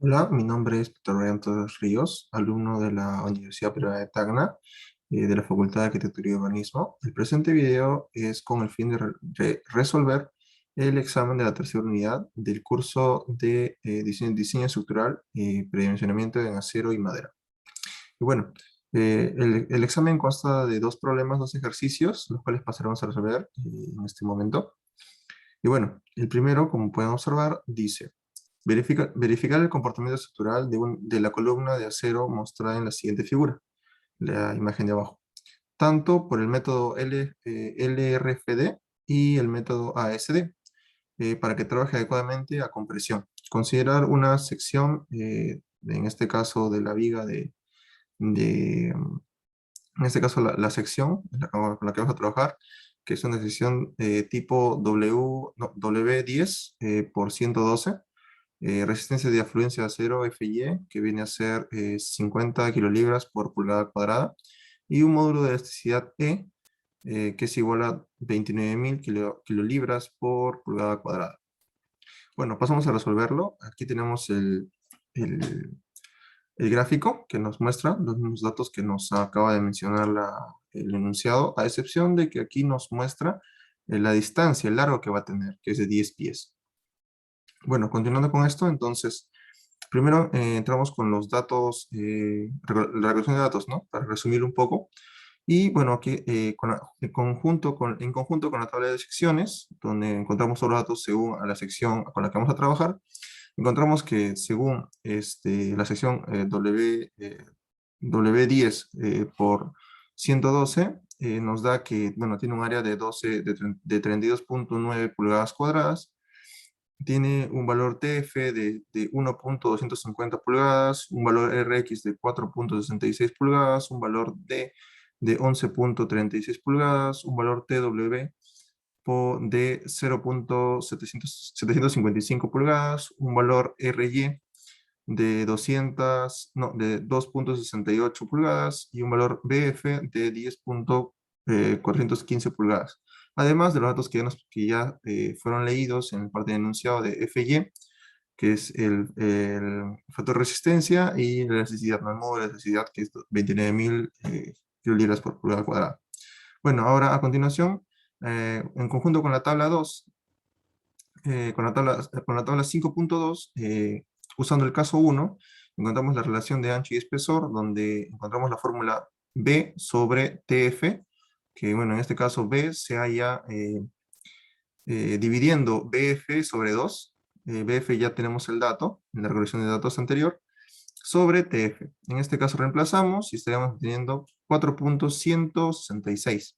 Hola, mi nombre es Víctor Brian Torres Ríos, alumno de la Universidad Privada de Tacna, de la Facultad de Arquitectura y Urbanismo. El presente video es con el fin de resolver el examen de la tercera unidad del curso de diseño estructural y predimensionamiento en acero y madera. Y bueno, el examen consta de dos problemas, dos ejercicios, los cuales pasaremos a resolver en este momento. Y bueno, el primero, como pueden observar, dice: verificar el comportamiento estructural de la columna de acero mostrada en la siguiente figura, la imagen de abajo, tanto por el método LRFD y el método ASD, para que trabaje adecuadamente a compresión. Considerar una sección, en este caso de la viga en este caso la sección con la que vamos a trabajar, que es una sección tipo W10 por 112, resistencia de afluencia de acero FY, que viene a ser 50 kilolibras por pulgada cuadrada, y un módulo de elasticidad E, que es igual a 29.000 kilolibras por pulgada cuadrada. Bueno, pasamos a resolverlo. Aquí tenemos el, el gráfico que nos muestra los mismos datos que nos acaba de mencionar el enunciado, a excepción de que aquí nos muestra la distancia, el largo que va a tener, que es de 10 pies. Bueno, continuando con esto, entonces, primero entramos con los datos, la regulación de datos, ¿no? Para resumir un poco. Y bueno, aquí en conjunto con la tabla de secciones, donde encontramos todos los datos según a la sección con la que vamos a trabajar, encontramos que según la sección W10 por 112, nos da que, bueno, tiene un área de 32.9 pulgadas cuadradas, tiene un valor TF de 1.250 pulgadas, un valor RX de 4.66 pulgadas, un valor D de 11.36 pulgadas, un valor TW de 0.755 pulgadas, un valor RY de 2.68 pulgadas y un valor BF de 10.415 pulgadas. Además de los datos que ya fueron leídos en el parte de enunciado de FY, que es el factor de resistencia y la elasticidad, no el modo de elasticidad, que es 29.000 kilolibras por pulgada cuadrada. Bueno, ahora a continuación, en conjunto con la tabla 2, con la tabla 5.2, usando el caso 1, encontramos la relación de ancho y espesor, donde encontramos la fórmula B sobre TF, que bueno, en este caso B se halla dividiendo BF sobre 2, BF ya tenemos el dato, en la regulación de datos anterior, sobre TF. En este caso reemplazamos y estaríamos teniendo 4.166.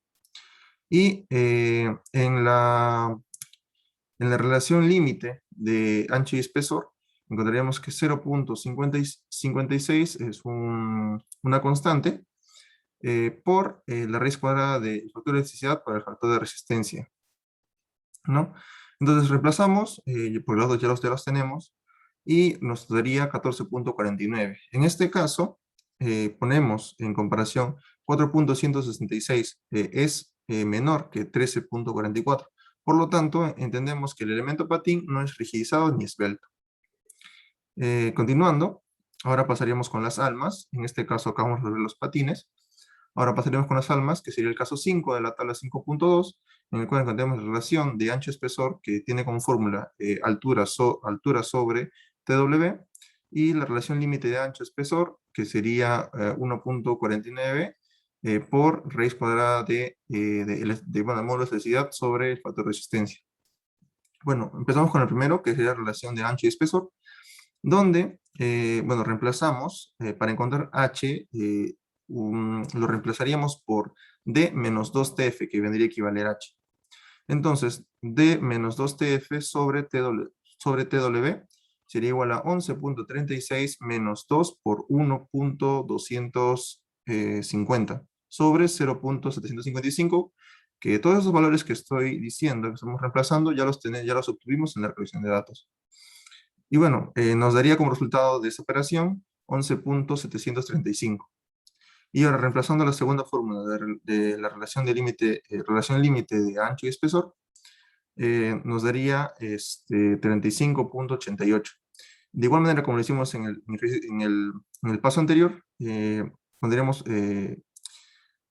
Y en la relación límite de ancho y espesor, encontraríamos que 0.56 es una constante por la raíz cuadrada del factor de elasticidad por el factor de resistencia, ¿no? Entonces reemplazamos, por los dos ya los tenemos, y nos daría 14.49. En este caso, ponemos en comparación 4.166 es menor que 13.44. Por lo tanto, entendemos que el elemento patín no es rigidizado ni esbelto. Continuando, ahora pasaríamos con las almas. En este caso acabamos de ver los patines. Ahora pasaremos con las almas, que sería el caso 5 de la tabla 5.2, en el cual encontramos la relación de ancho-espesor, que tiene como fórmula altura sobre TW, y la relación límite de ancho-espesor, que sería 1.49 por raíz cuadrada bueno, el módulo de elasticidad sobre el factor de resistencia. Bueno, empezamos con el primero, que sería la relación de ancho y espesor, donde, bueno, reemplazamos, para encontrar H, lo reemplazaríamos por D menos 2TF, que vendría a equivaler a H. Entonces, D menos 2TF sobre TW sería igual a 11.36 menos 2 por 1.250 sobre 0.755, que todos esos valores que estoy diciendo, que estamos reemplazando, ya los obtuvimos en la recolección de datos. Y bueno, nos daría como resultado de esa operación 11.735. Y ahora, reemplazando la segunda fórmula de la relación límite de ancho y espesor, nos daría 35.88. De igual manera, como lo hicimos en el paso anterior, pondremos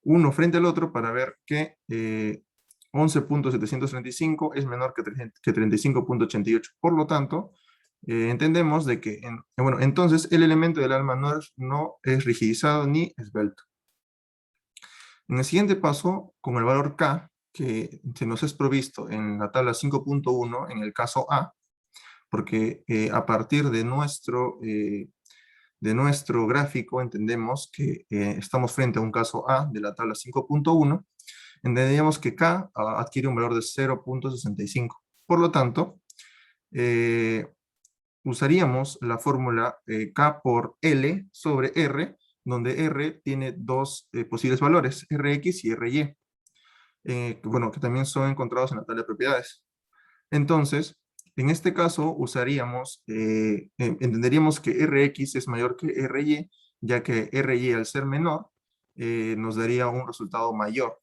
uno frente al otro para ver que 11.735 es menor que 35.88. Por lo tanto, entendemos de que, bueno, entonces el elemento del alma no es rigidizado ni esbelto. En el siguiente paso, con el valor K, que se nos es provisto en la tabla 5.1, en el caso A, porque a partir de nuestro gráfico entendemos que estamos frente a un caso A de la tabla 5.1, entenderíamos que K adquiere un valor de 0.65. Por lo tanto, usaríamos la fórmula K por L sobre R, donde R tiene dos posibles valores, Rx y Ry, bueno, que también son encontrados en la tabla de propiedades. Entonces, en este caso usaríamos, entenderíamos que Rx es mayor que Ry, ya que Ry al ser menor nos daría un resultado mayor.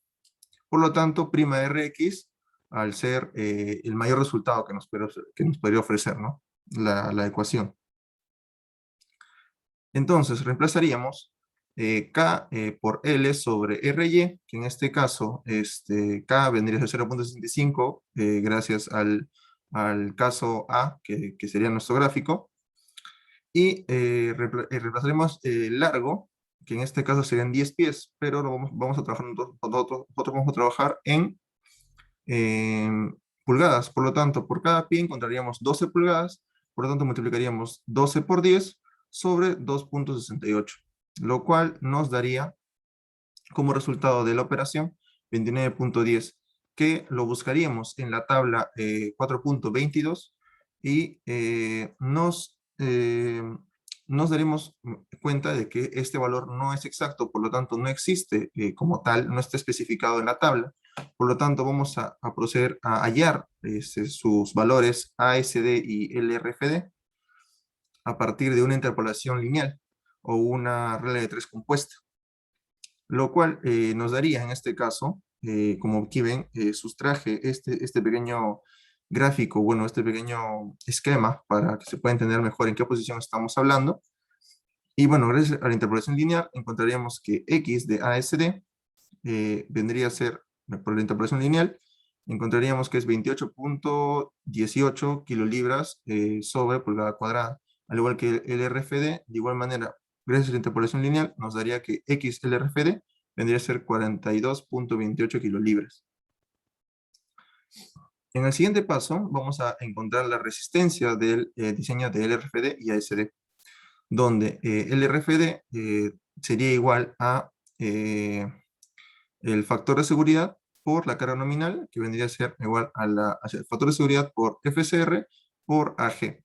Por lo tanto, prima Rx al ser el mayor resultado que nos podría ofrecer, ¿no? La ecuación. Entonces, reemplazaríamos K por L sobre Ry, que en este caso K vendría a ser 0.65 gracias al caso A, que sería nuestro gráfico. Y reemplazaremos el largo, que en este caso serían 10 pies, pero vamos a trabajar nosotros vamos a trabajar en pulgadas. Por lo tanto, por cada pie encontraríamos 12 pulgadas, por lo tanto multiplicaríamos 12 por 10 sobre 2.68, lo cual nos daría como resultado de la operación 29.10, que lo buscaríamos en la tabla 4.22 y nos daremos cuenta de que este valor no es exacto, por lo tanto no existe como tal, no está especificado en la tabla. Por lo tanto, vamos a proceder a hallar sus valores ASD y LRFD a partir de una interpolación lineal o una regla de tres compuesta, lo cual nos daría en este caso, como aquí ven, sustraje este pequeño gráfico, bueno, este pequeño esquema para que se pueda entender mejor en qué posición estamos hablando. Y bueno, gracias a la interpolación lineal encontraríamos que X de ASD vendría a ser, por la interpolación lineal, encontraríamos que es 28.18 kilolibras sobre pulgada cuadrada. Al igual que el RFD, de igual manera, gracias a la interpolación lineal, nos daría que XLRFD vendría a ser 42.28 kilolibras. En el siguiente paso, vamos a encontrar la resistencia del diseño de LRFD y ASD, donde LRFD sería igual a el factor de seguridad por la carga nominal, que vendría a ser igual al factor de seguridad por FCR por AG.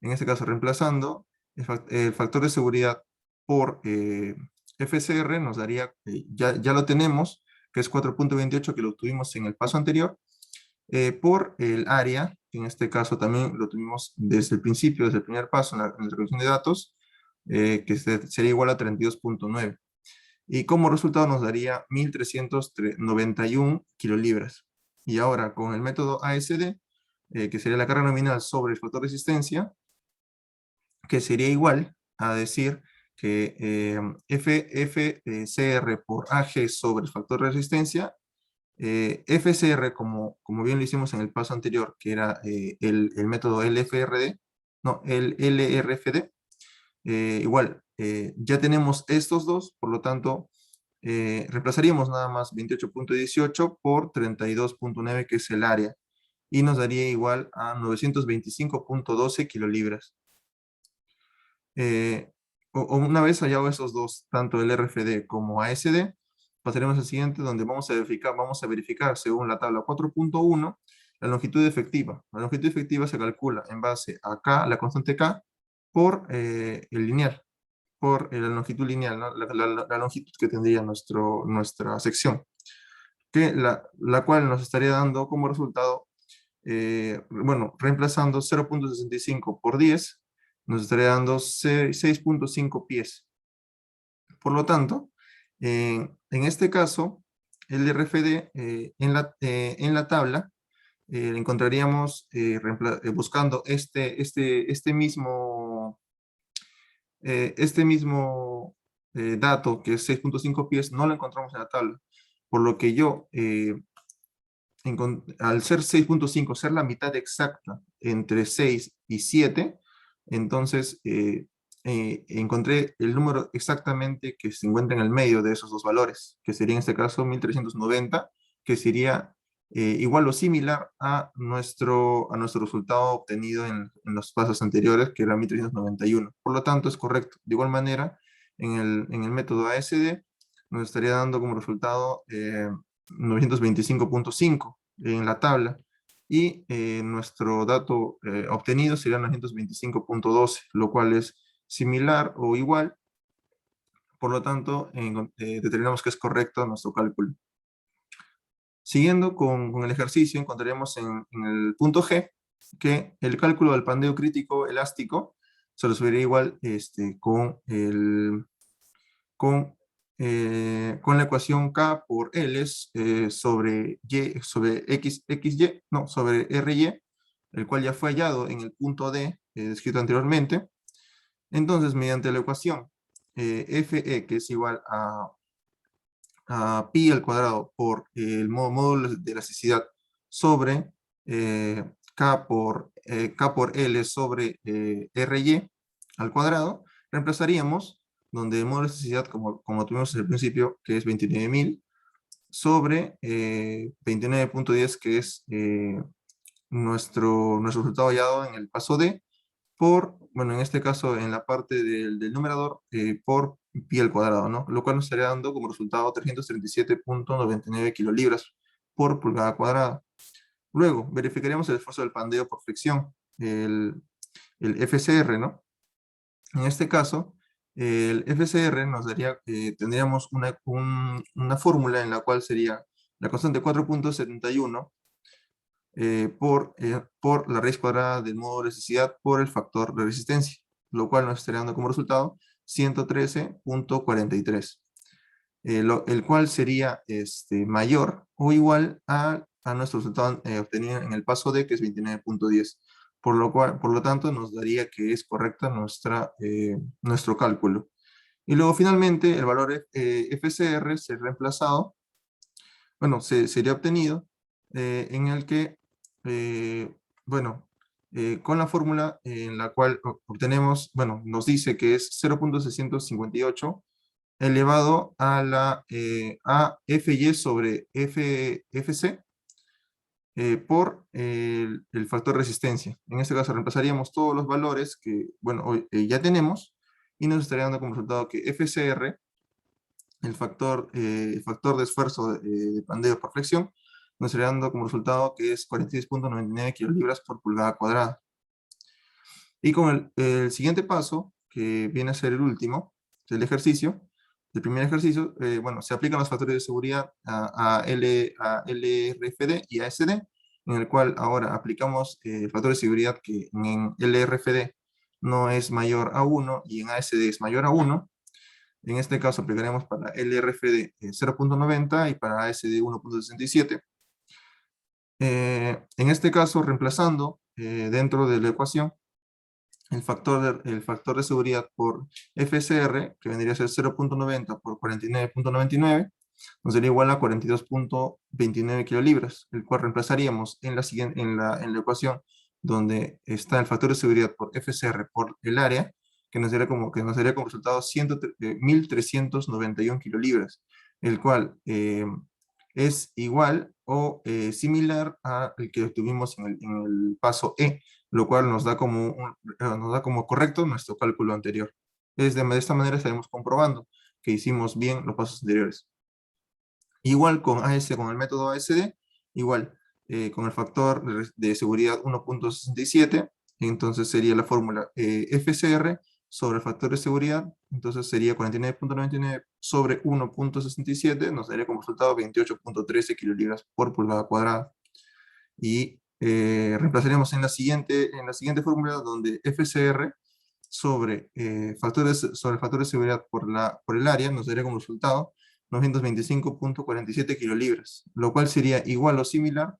En este caso, reemplazando el factor de seguridad por FCR, nos daría, ya lo tenemos, que es 4.28, que lo tuvimos en el paso anterior, por el área, que en este caso también lo tuvimos desde el principio, desde el primer paso en la recolección de datos, que sería igual a 32.9. Y como resultado nos daría 1.391 kilolibras. Y ahora con el método ASD, que sería la carga nominal sobre el factor de resistencia, que sería igual a decir que FCR por AG sobre el factor de resistencia, FCR como bien lo hicimos en el paso anterior, que era el método LFRD, no, el LRFD, igual, ya tenemos estos dos, por lo tanto, reemplazaríamos nada más 28.18 por 32.9, que es el área, y nos daría igual a 925.12 kilolibras. Una vez hallado esos dos, tanto el RFD como ASD, pasaremos al siguiente, donde vamos a verificar según la tabla 4.1 la longitud efectiva. La longitud efectiva se calcula en base a K, la constante K, por el lineal, por la longitud lineal, ¿no? La longitud que tendría nuestra sección, la cual nos estaría dando como resultado, bueno, reemplazando 0.65 por 10, nos estaría dando 6.5 pies. Por lo tanto, en este caso, el RFD en la tabla encontraríamos, buscando este mismo Este mismo dato, que es 6.5 pies, no lo encontramos en la tabla, por lo que yo, al ser 6.5, ser la mitad exacta entre 6 y 7, entonces encontré el número exactamente que se encuentra en el medio de esos dos valores, que sería en este caso 1390, que sería igual o similar a nuestro resultado obtenido en los pasos anteriores, que era 1391. Por lo tanto, es correcto. De igual manera, en el método ASD, nos estaría dando como resultado 925.5 en la tabla, y nuestro dato obtenido sería 925.12, lo cual es similar o igual. Por lo tanto, determinamos que es correcto nuestro cálculo. Siguiendo con el ejercicio, encontraremos en el punto G que el cálculo del pandeo crítico elástico se resolvería igual con la ecuación K por L sobre Y, sobre XY, no, sobre RY, el cual ya fue hallado en el punto D, descrito anteriormente. Entonces, mediante la ecuación FE, que es igual a pi al cuadrado por el módulo de elasticidad sobre K por L sobre RY al cuadrado, reemplazaríamos donde el módulo de elasticidad, como tuvimos en el principio, que es 29.000, sobre 29.10, que es nuestro resultado hallado en el paso D, por, bueno, en este caso en la parte del numerador, por pi al cuadrado, ¿no? Lo cual nos estaría dando como resultado 337.99 kilolibras por pulgada cuadrada. Luego, verificaríamos el esfuerzo del pandeo por fricción, el FCR, ¿no? En este caso, el FCR nos daría, tendríamos una fórmula en la cual sería la constante 4.71 por la raíz cuadrada del módulo de elasticidad por el factor de resistencia, lo cual nos estaría dando como resultado 113.43, el cual sería mayor o igual a nuestro resultado obtenido en el paso D, que es 29.10. Por lo tanto, nos daría que es correcta nuestro cálculo. Y luego, finalmente, el valor FCR se reemplazado, bueno, sería obtenido en el que, eh, bueno, con la fórmula en la cual obtenemos, bueno, nos dice que es 0.658 elevado a FY sobre FC por el factor resistencia. En este caso reemplazaríamos todos los valores que, bueno, hoy, ya tenemos, y nos estaría dando como resultado que FCR, el factor de esfuerzo de pandeo por flexión, nos estaría dando como resultado que es 46.99 kilolibras por pulgada cuadrada. Y con el siguiente paso, que viene a ser el último del ejercicio, del primer ejercicio, bueno, se aplican los factores de seguridad a LRFD y a SD, en el cual ahora aplicamos el factor de seguridad que en LRFD no es mayor a 1 y en ASD es mayor a 1. En este caso aplicaremos para LRFD 0.90 y para ASD 1.67. En este caso, reemplazando dentro de la ecuación el factor de seguridad por FCR, que vendría a ser 0.90 por 49.99, nos daría igual a 42.29 kilolibras, el cual reemplazaríamos en la ecuación donde está el factor de seguridad por FCR por el área, que nos daría como resultado 1.391 kilolibras, el cual es igual o similar al que obtuvimos en el paso E, lo cual nos da como correcto nuestro cálculo anterior. De esta manera estaremos comprobando que hicimos bien los pasos anteriores. Igual con el método ASD, igual con el factor de seguridad 1.67, entonces sería la fórmula FCR sobre el factor de seguridad, entonces sería 49.99 sobre 1.67, nos daría como resultado 28.13 kilolibras por pulgada cuadrada. Y reemplazaríamos en la siguiente fórmula donde FCR sobre, sobre el factor de seguridad por el área nos daría como resultado 925.47 kilolibras, lo cual sería igual o similar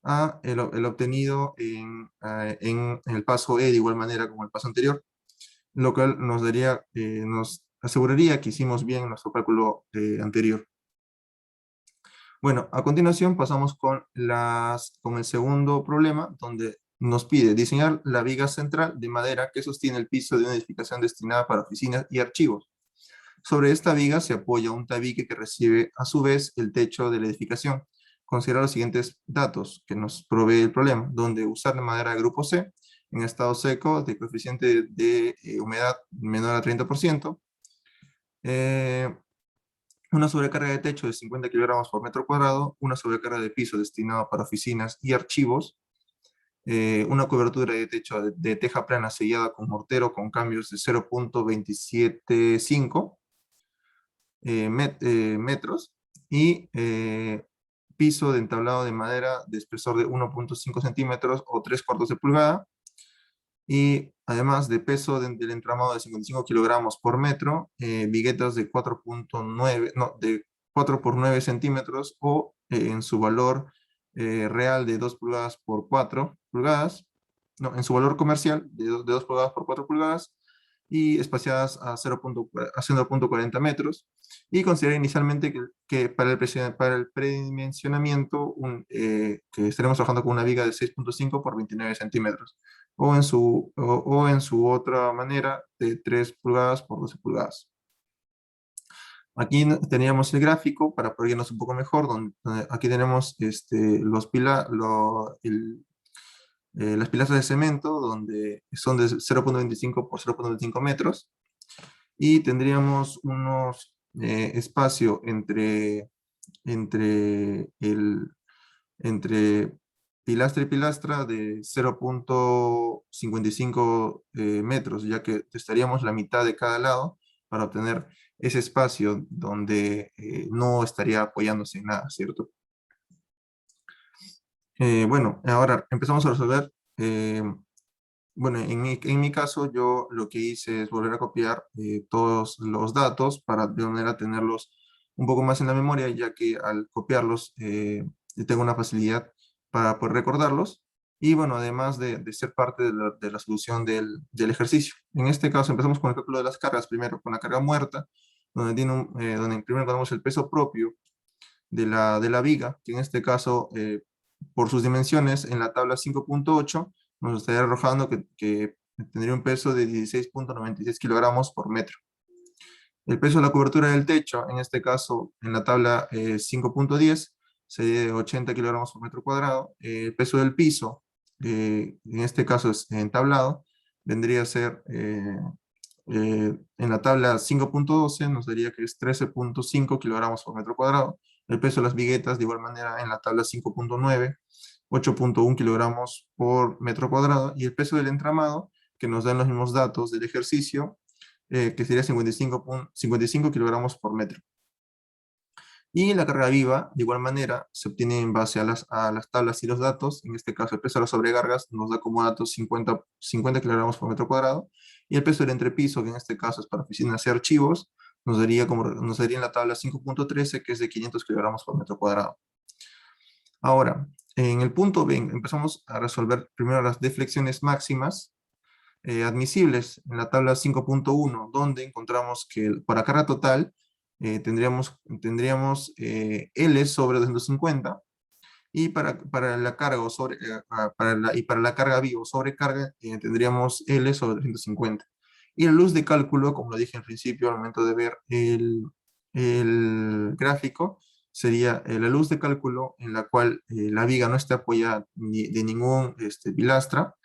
a el obtenido en el paso E, de igual manera como el paso anterior. lo cual nos daría, nos aseguraría que hicimos bien nuestro cálculo anterior. Bueno, a continuación pasamos con el segundo problema, donde nos pide diseñar la viga central de madera que sostiene el piso de una edificación destinada para oficinas y archivos. Sobre esta viga se apoya un tabique que recibe a su vez el techo de la edificación. Considera los siguientes datos que nos provee el problema, donde usar madera de grupo C en estado seco de coeficiente de humedad menor a 30%, eh, una sobrecarga de techo de 50 kilogramos por metro cuadrado, una sobrecarga de piso destinado para oficinas y archivos, una cobertura de techo de teja plana sellada con mortero con cambios de 0.275 metros y piso de entablado de madera de espesor de 1.5 centímetros o 3/4 de pulgada, y además de peso del entramado de 55 kilogramos por metro, viguetas de 4.9, no, de 4 por 9 centímetros o en su valor real de 2 pulgadas por 4 pulgadas, no, en su valor comercial de 2 pulgadas por 4 pulgadas, y espaciadas a 0.40 metros, y considerar inicialmente que para el predimensionamiento que estaremos trabajando con una viga de 6.5 por 29 centímetros, o en su otra manera de 3 pulgadas por 12 pulgadas. Aquí teníamos el gráfico para poder irnos un poco mejor, donde aquí tenemos las pilastras de cemento, donde son de 0.25 por 0.25 metros, y tendríamos unos espacio entre, el, entre pilastra y pilastra de 0.55 metros, ya que estaríamos la mitad de cada lado para obtener ese espacio donde no estaría apoyándose en nada, ¿cierto? Bueno, ahora empezamos a resolver. Bueno, en mi caso, yo lo que hice es volver a copiar todos los datos para de manera tenerlos un poco más en la memoria, ya que al copiarlos tengo una facilidad para poder recordarlos. Y bueno, además de ser parte de la solución del ejercicio. En este caso empezamos con el cálculo de las cargas, primero con la carga muerta, donde primero tenemos el peso propio de la viga, que en este caso, por sus dimensiones, en la tabla 5.8, nos estaría arrojando que tendría un peso de 16.96 kilogramos por metro. El peso de la cobertura del techo, en este caso, en la tabla 5.10, sería de 80 kilogramos por metro cuadrado. El peso del piso, en este caso es entablado, vendría a ser, en la tabla 5.12, nos daría que es 13.5 kilogramos por metro cuadrado. El peso de las viguetas, de igual manera, en la tabla 5.9, 8.1 kilogramos por metro cuadrado, y el peso del entramado, que nos dan los mismos datos del ejercicio, que sería 55 kilogramos por metro. Y la carga viva, de igual manera, se obtiene en base a las tablas y los datos. En este caso, el peso de las sobrecargas nos da como datos 50 kilogramos por metro cuadrado, y el peso del entrepiso, que en este caso es para oficinas y archivos, nos daría en la tabla 5.13, que es de 500 kilogramos por metro cuadrado. Ahora, en el punto B, empezamos a resolver primero las deflexiones máximas admisibles en la tabla 5.1, donde encontramos que para carga total tendríamos L sobre 250, y para la carga para la carga viva o sobrecarga tendríamos L sobre 350. Y la luz de cálculo, como lo dije al principio, al momento de ver el gráfico, sería la luz de cálculo en la cual la viga no está apoyada de ningún pilastra,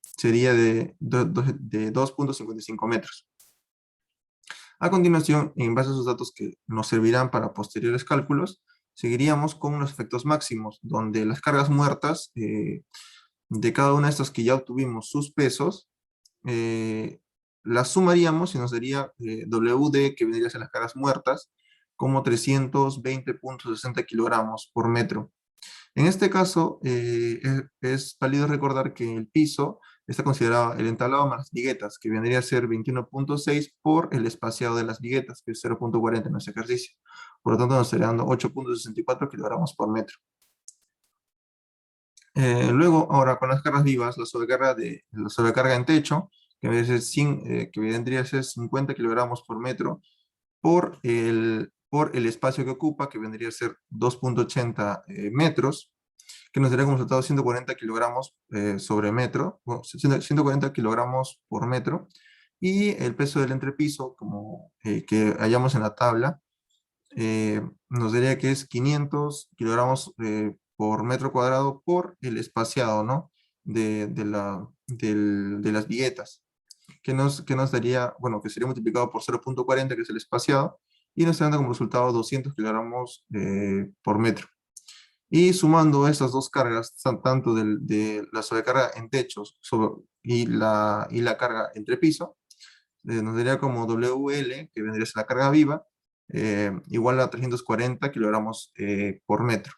sería de 2.55 metros. A continuación, en base a esos datos que nos servirán para posteriores cálculos, seguiríamos con los efectos máximos, donde las cargas muertas de cada una de estas que ya obtuvimos sus pesos, las sumaríamos y nos daría WD, que vendría a ser las cargas muertas, como 320.60 kilogramos por metro. En este caso, es válido recordar que el piso está considerado el entablado más las viguetas, que vendría a ser 21.6 por el espaciado de las viguetas, que es 0.40 en nuestro ejercicio. Por lo tanto, nos estaría dando 8.64 kilogramos por metro. Luego, ahora con las cargas vivas, la sobrecarga en techo, que vendría a ser 50 kilogramos por metro por el espacio que ocupa, que vendría a ser 2,80 metros, que nos daría como resultado 140 kilogramos sobre metro, bueno, 140 kilogramos por metro, y el peso del entrepiso, como que hallamos en la tabla, nos diría que es 500 kilogramos por metro cuadrado por el espaciado, ¿no? De las viguetas, que nos daría, bueno, que sería multiplicado por 0,40, que es el espaciado, y nos está dando como resultado 200 kilogramos por metro. Y sumando estas dos cargas, tanto de la sobrecarga en techos y la carga entre piso, nos daría como WL, que vendría a ser la carga viva, igual a 340 kilogramos por metro.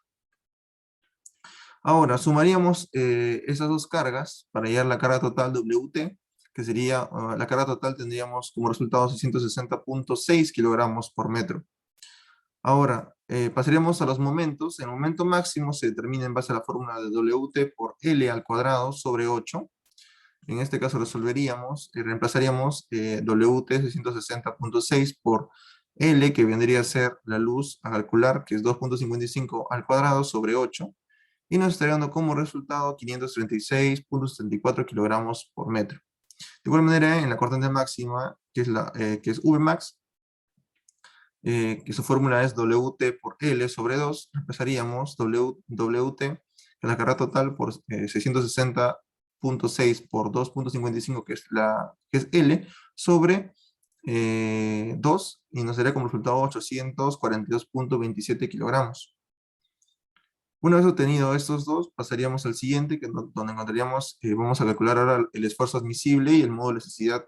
Ahora, sumaríamos esas dos cargas para hallar la carga total WT, que sería, la carga total tendríamos como resultado 660,6 kilogramos por metro. Ahora, pasaríamos a los momentos. El momento máximo se determina en base a la fórmula de WT por L al cuadrado sobre 8. En este caso resolveríamos y reemplazaríamos WT 660,6 por L, que vendría a ser la luz a calcular, que es 2,55 al cuadrado sobre 8. Y nos estaría dando como resultado 536,74 kilogramos por metro. De igual manera, en la cortante máxima, que es Vmax, que su fórmula es WT por L sobre 2, reemplazaríamos WT, que es la carga total, por 660,6 por 2,55, que es L, sobre 2, y nos daría como resultado 842,27 kilogramos. Una vez obtenido estos dos, pasaríamos al siguiente, donde encontraríamos, vamos a calcular ahora el esfuerzo admisible y el modo de elasticidad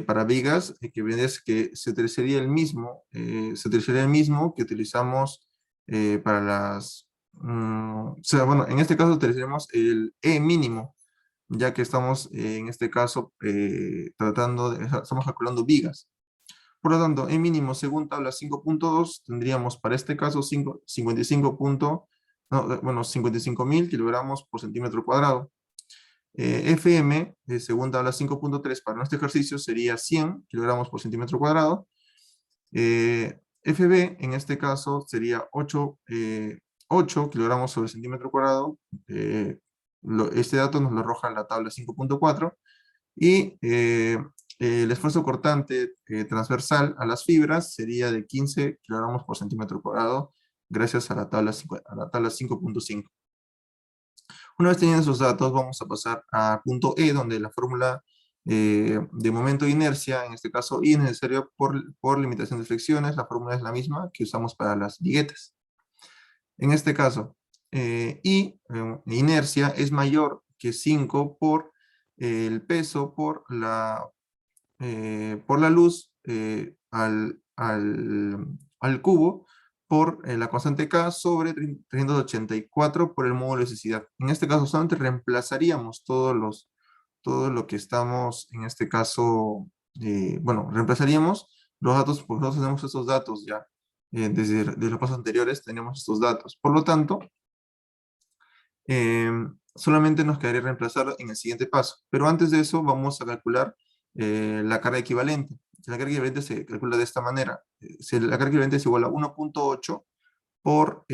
para vigas, que se utilizaría el mismo que utilizamos para o sea, bueno, en este caso utilizaríamos el E mínimo, ya que estamos en este caso estamos calculando vigas. Por lo tanto, E mínimo según tabla 5,2 tendríamos para este caso 55.000 kilogramos por centímetro cuadrado. FM, según tabla 5,3 para nuestro ejercicio, sería 100 kilogramos por centímetro cuadrado. FB, en este caso, sería 8 kilogramos sobre centímetro cuadrado. Este dato nos lo arroja la tabla 5,4. Y el esfuerzo cortante transversal a las fibras sería de 15 kilogramos por centímetro cuadrado, gracias a la tabla 5,5. Una vez teniendo esos datos, vamos a pasar a punto E, donde la fórmula de momento de inercia, en este caso I, es necesario por limitación de fricciones. La fórmula es la misma que usamos para las viguetas. En este caso, inercia es mayor que 5 por el peso por la luz al cubo por la constante K sobre 384 por el módulo de elasticidad. En este caso solamente reemplazaríamos todo lo que estamos, en este caso, bueno, reemplazaríamos los datos, porque nosotros tenemos estos datos ya, desde los pasos anteriores tenemos estos datos. Por lo tanto, solamente nos quedaría reemplazar en el siguiente paso. Pero antes de eso vamos a calcular la carga equivalente. La carga equivalente se calcula de esta manera. La carga equivalente es igual a 1,8 por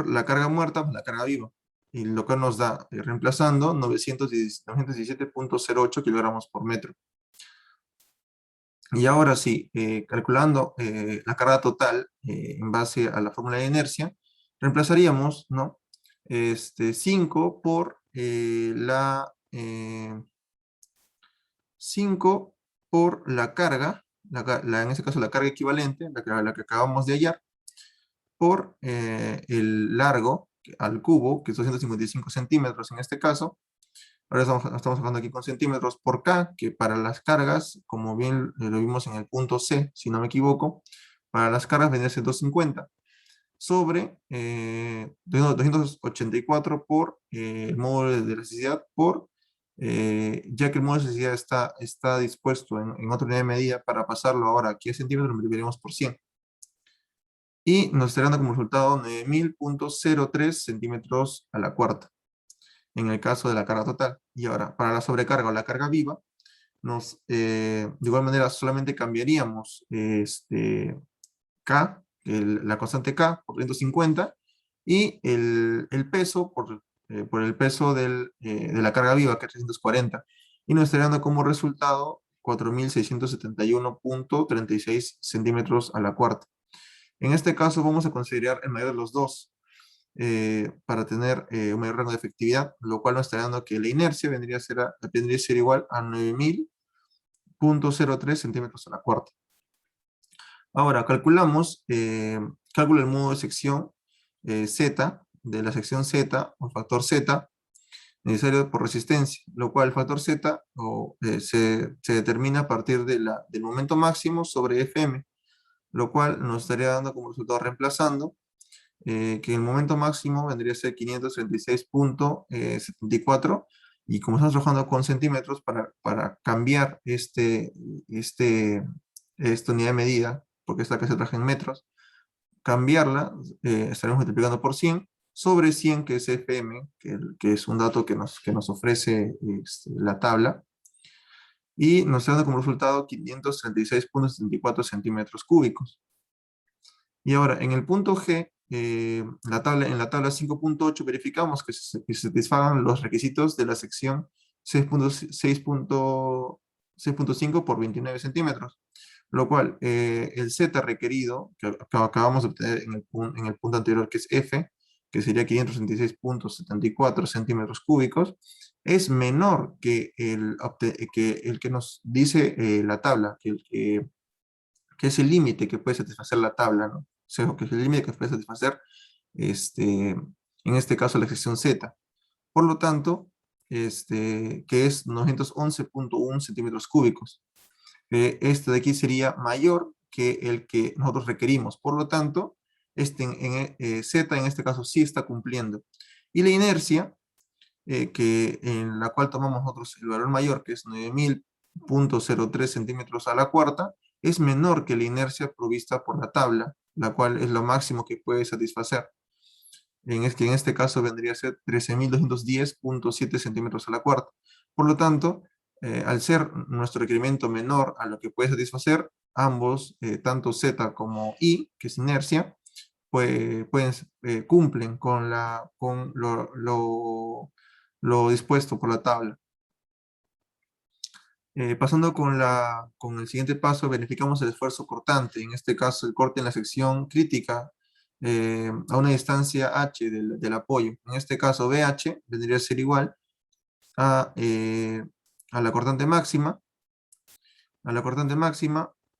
la carga muerta, la carga viva. Y lo que nos da, reemplazando, 917,08 kilogramos por metro. Y ahora sí, calculando la carga total en base a la fórmula de inercia, reemplazaríamos, ¿no? 5 por 5 por la carga, en este caso la carga equivalente, la que acabamos de hallar, por el largo al cubo, que es 255 centímetros en este caso. Ahora estamos hablando aquí con centímetros por K, que para las cargas, como bien lo vimos en el punto C, si no me equivoco, para las cargas vendría a ser 250 sobre 284 por el módulo de elasticidad ya que el módulo de elasticidad está dispuesto en otra unidad de medida. Para pasarlo ahora aquí a centímetros, lo multiplicaremos por 100. Y nos estará dando como resultado 9.000,03 centímetros a la cuarta. en el caso de la carga total. Y ahora, para la sobrecarga o la carga viva, de igual manera solamente cambiaríamos K, la constante K por 150, y el peso por el peso de la carga viva, que es 340, y nos estaría dando como resultado 4.671.36 centímetros a la cuarta. En este caso vamos a considerar el mayor de los dos, para tener un mayor rango de efectividad, lo cual nos está dando que la inercia vendría a ser igual a 9.000.03 centímetros a la cuarta. Ahora, cálculo el modo de sección Z, de la sección Z, o factor Z, necesario por resistencia, lo cual el factor Z se determina a partir del momento máximo sobre Fm, lo cual nos estaría dando como resultado reemplazando que el momento máximo vendría a ser 536.74, y como estamos trabajando con centímetros, para cambiar esta unidad de medida, porque esta que se traje en metros, cambiarla, estaremos multiplicando por 100 sobre 100, que es FM, que es un dato que nos ofrece la tabla, y nos está dando como resultado 536.74 centímetros cúbicos. Y ahora, en el punto G, en la tabla 5.8 verificamos que se satisfagan los requisitos de la sección 6.5 por 29 centímetros, lo cual el Z requerido, que acabamos de obtener en el punto anterior, que es F, que sería 536.74 centímetros cúbicos, es menor que el que nos dice la tabla, que es el límite que puede satisfacer la tabla, ¿no? O sea, que es el límite que puede satisfacer, en este caso, la sección Z. Por lo tanto, que es 911.1 centímetros cúbicos. Este de aquí sería mayor que el que nosotros requerimos. Por lo tanto, Z en este caso sí está cumpliendo. Y la inercia, en la cual tomamos nosotros el valor mayor, que es 9.003 centímetros a la cuarta, es menor que la inercia provista por la tabla, la cual es lo máximo que puede satisfacer. Que en este caso vendría a ser 13.210.7 centímetros a la cuarta. Por lo tanto, al ser nuestro requerimiento menor a lo que puede satisfacer, ambos, tanto Z como I, que es inercia, pues, cumplen con lo dispuesto por la tabla. Pasando con el siguiente paso, verificamos el esfuerzo cortante, en este caso el corte en la sección crítica, a una distancia h del apoyo. En este caso BH vendría a ser igual a, a la cortante máxima,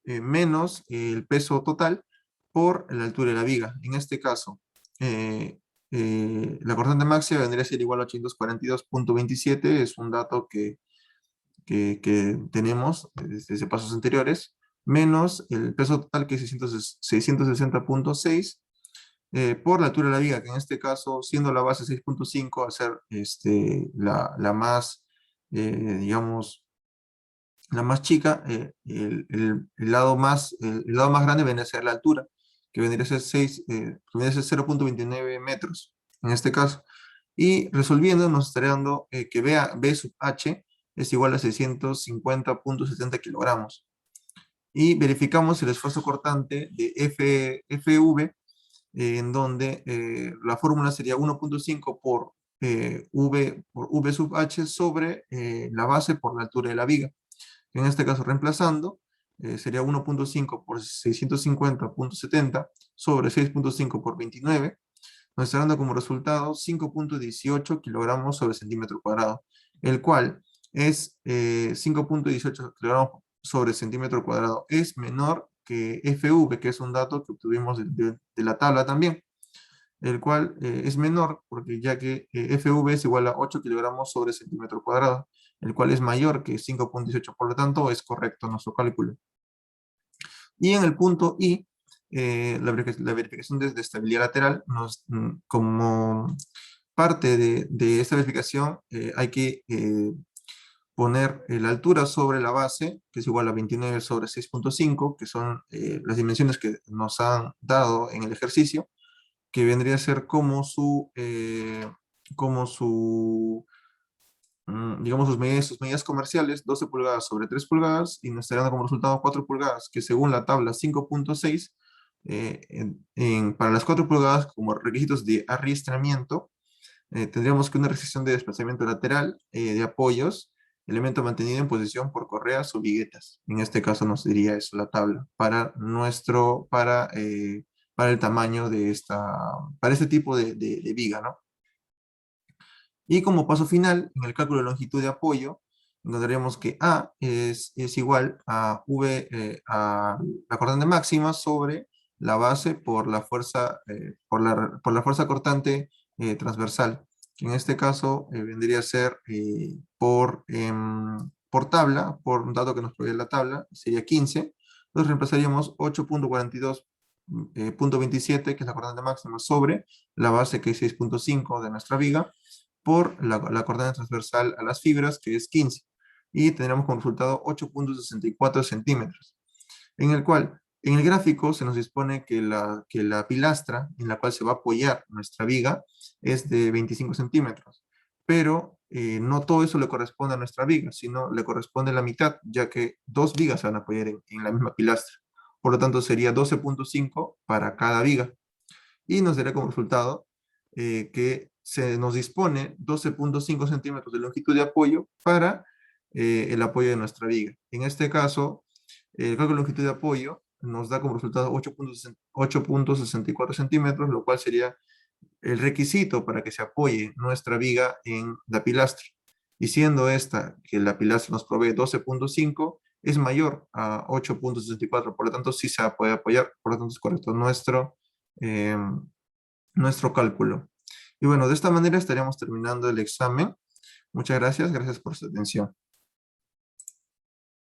menos el peso total por la altura de la viga. En este caso, la cortante máxima vendría a ser igual a 842.27, es un dato que tenemos desde pasos anteriores, menos el peso total, que es 660.6, por la altura de la viga, que en este caso, siendo la base 6.5, a ser la más, digamos, la más chica, el lado más grande vendría a ser la altura, que vendría a ser 0.29 metros, en este caso. Y resolviendo, nos estaría dando que B sub H es igual a 650.70 kilogramos. Y verificamos el esfuerzo cortante de FV, en donde la fórmula sería 1.5 por V sub H sobre la base por la altura de la viga. En este caso, reemplazando, sería 1.5 por 650.70 sobre 6.5 por 29, nos está dando como resultado 5.18 kilogramos sobre centímetro cuadrado, el cual es 5.18 kilogramos sobre centímetro cuadrado. Es menor que FV, que es un dato que obtuvimos de la tabla también, el cual es menor porque ya que FV es igual a 8 kilogramos sobre centímetro cuadrado, el cual es mayor que 5.18, por lo tanto es correcto nuestro cálculo. Y en el punto I, la verificación de estabilidad lateral, como parte de esta verificación, hay que poner la altura sobre la base, que es igual a 29 sobre 6.5, que son las dimensiones que nos han dado en el ejercicio, que vendría a ser como como digamos, sus medidas comerciales, 12 pulgadas sobre 3 pulgadas, y nos estará dando como resultado 4 pulgadas, que según la tabla 5.6, para las 4 pulgadas, como requisitos de arriestramiento, tendríamos que una restricción de desplazamiento lateral de apoyos, elemento mantenido en posición por correas o viguetas. En este caso nos diría eso la tabla para el tamaño de para este tipo de viga, ¿no? Y como paso final, en el cálculo de longitud de apoyo, encontraríamos que A es igual a V, a la cortante máxima sobre la base por la fuerza, por la fuerza cortante transversal, que en este caso vendría a ser por tabla, por un dato que nos provee la tabla, sería 15. Entonces reemplazaríamos 8.42.27, que es la cortante máxima, sobre la base, que es 6.5 de nuestra viga, por la cortante transversal a las fibras, que es 15. Y tendremos como resultado 8.64 centímetros, en el cual, en el gráfico se nos dispone que la pilastra en la cual se va a apoyar nuestra viga es de 25 centímetros, pero no todo eso le corresponde a nuestra viga, sino le corresponde la mitad, ya que dos vigas se van a apoyar en la misma pilastra. Por lo tanto, sería 12.5 para cada viga, y nos dará como resultado que se nos dispone 12.5 centímetros de longitud de apoyo para el apoyo de nuestra viga. En este caso, el cálculo de longitud de apoyo nos da como resultado 8.64 centímetros, lo cual sería el requisito para que se apoye nuestra viga en la pilastra. Y siendo esta, que la pilastra nos provee 12.5, es mayor a 8.64, por lo tanto sí se puede apoyar, por lo tanto es correcto eh, nuestro cálculo. Y bueno, de esta manera estaríamos terminando el examen. Muchas gracias, gracias por su atención.